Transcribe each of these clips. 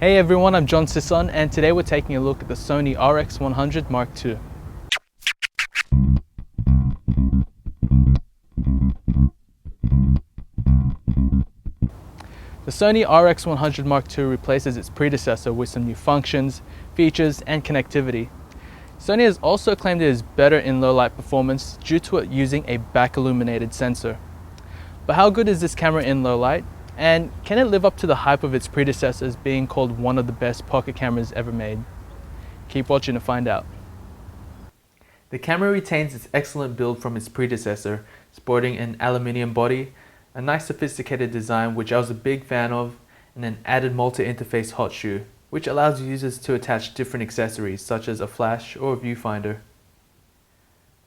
Hey everyone, I'm Sison, and today we're taking a look at the Sony RX100 M2. The Sony RX100 M2 replaces its predecessor with some new functions, features, and connectivity. Sony has also claimed it is better in low light performance due to it using a back illuminated sensor. But how good is this camera in low light? And can it live up to the hype of its predecessors being called one of the best pocket cameras ever made? Keep watching to find out. The camera retains its excellent build from its predecessor, sporting an aluminium body, a nice sophisticated design which I was a big fan of, and an added multi-interface hot shoe, which allows users to attach different accessories such as a flash or a viewfinder.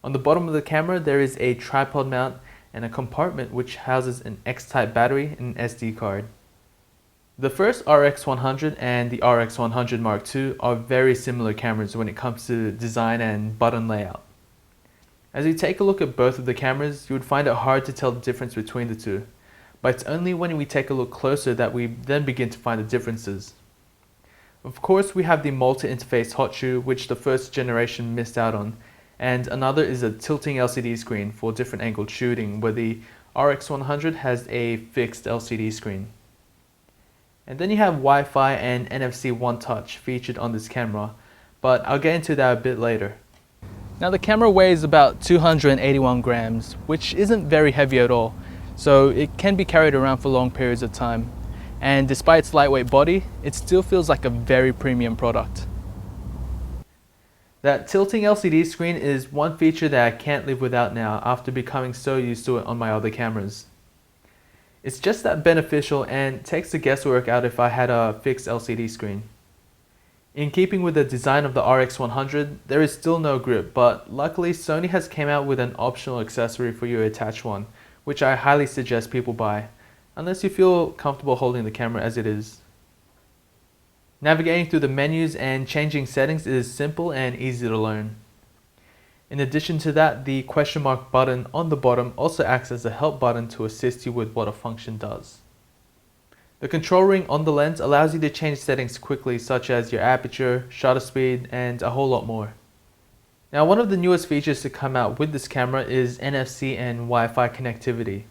On the bottom of the camera there is a tripod mount and a compartment which houses an X-type battery and an SD card. The first RX100 and the RX100 M2 are very similar cameras when it comes to design and button layout. As you take a look at both of the cameras, you would find it hard to tell the difference between the two, but it's only when we take a look closer that we then begin to find the differences. Of course, we have the multi-interface hot shoe, which the first generation missed out on, and another is a tilting LCD screen for different angled shooting, where the RX100 has a fixed LCD screen. And then you have Wi-Fi and NFC One Touch featured on this camera, but I'll get into that a bit later. Now the camera weighs about 281 grams, which isn't very heavy at all, so it can be carried around for long periods of time. And despite its lightweight body, it still feels like a very premium product. That tilting LCD screen is one feature that I can't live without now after becoming so used to it on my other cameras. It's just that beneficial and takes the guesswork out if I had a fixed LCD screen. In keeping with the design of the RX100, there is still no grip, but luckily Sony has came out with an optional accessory for you to attach one, which I highly suggest people buy, unless you feel comfortable holding the camera as it is. Navigating through the menus and changing settings is simple and easy to learn. In addition to that, the question mark button on the bottom also acts as a help button to assist you with what a function does. The control ring on the lens allows you to change settings quickly, such as your aperture, shutter speed, and a whole lot more. Now, one of the newest features to come out with this camera is NFC and Wi-Fi connectivity.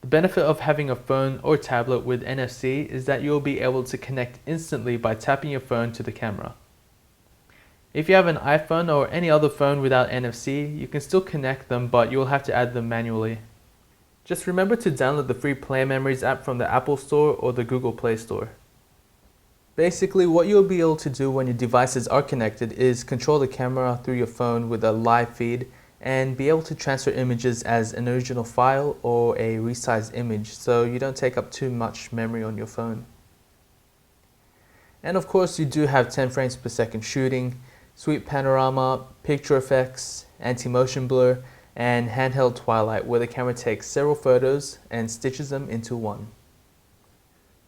The benefit of having a phone or tablet with NFC is that you'll be able to connect instantly by tapping your phone to the camera. If you have an iPhone or any other phone without NFC, you can still connect them, but you'll have to add them manually. Just remember to download the free Play Memories app from the Apple Store or the Google Play Store. Basically, what you'll be able to do when your devices are connected is control the camera through your phone with a live feed and be able to transfer images as an original file or a resized image, so you don't take up too much memory on your phone. And of course, you do have 10 frames per second shooting, sweep panorama, picture effects, anti-motion blur, and handheld twilight, where the camera takes several photos and stitches them into one.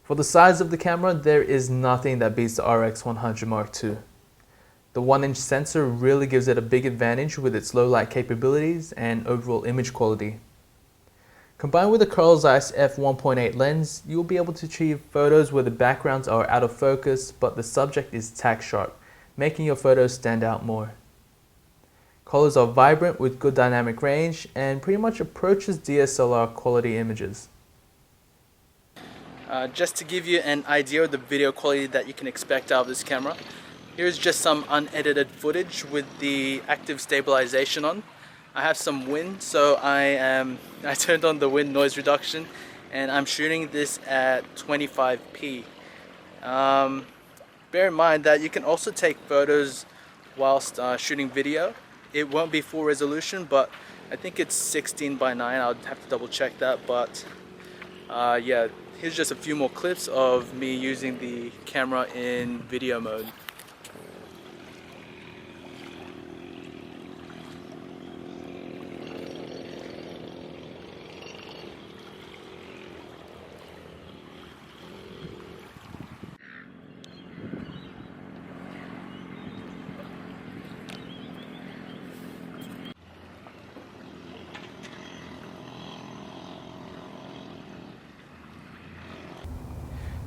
For the size of the camera, there is nothing that beats the RX100 M2. The 1-inch sensor really gives it a big advantage with its low light capabilities and overall image quality. Combined with the Carl Zeiss f1.8 lens, you will be able to achieve photos where the backgrounds are out of focus but the subject is tack sharp, making your photos stand out more. Colors are vibrant with good dynamic range and pretty much approaches DSLR quality images. Just to give you an idea of the video quality that you can expect out of this camera, here's just some unedited footage with the active stabilization on. I have some wind, so I turned on the wind noise reduction and I'm shooting this at 25p. Bear in mind that you can also take photos whilst shooting video. It won't be full resolution, but I think it's 16 by 9. I'll have to double check that, but yeah, here's just a few more clips of me using the camera in video mode.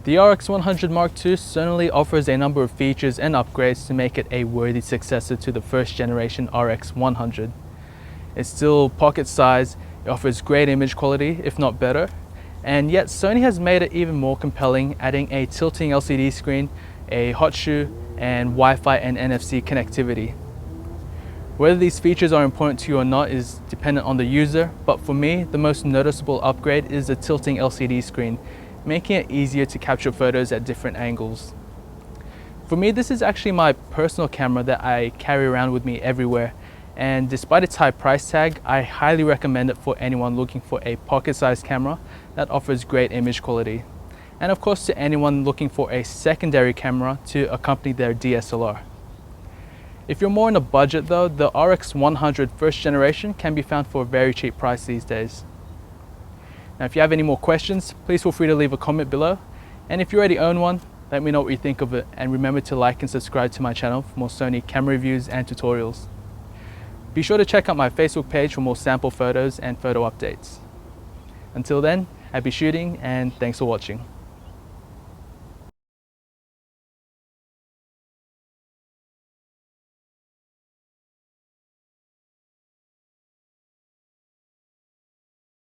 The RX100 Mark II certainly offers a number of features and upgrades to make it a worthy successor to the first generation RX100. It's still pocket size, it offers great image quality, if not better, and yet Sony has made it even more compelling, adding a tilting LCD screen, a hot shoe, and Wi-Fi and NFC connectivity. Whether these features are important to you or not is dependent on the user, but for me, the most noticeable upgrade is the tilting LCD screen, making it easier to capture photos at different angles. For me, this is actually my personal camera that I carry around with me everywhere, and despite its high price tag, I highly recommend it for anyone looking for a pocket-sized camera that offers great image quality. And of course to anyone looking for a secondary camera to accompany their DSLR. If you're more in a budget though, the RX100 first generation can be found for a very cheap price these days. Now if you have any more questions, please feel free to leave a comment below. And if you already own one, let me know what you think of it, and remember to like and subscribe to my channel for more Sony camera reviews and tutorials. Be sure to check out my Facebook page for more sample photos and photo updates. Until then, happy shooting and thanks for watching.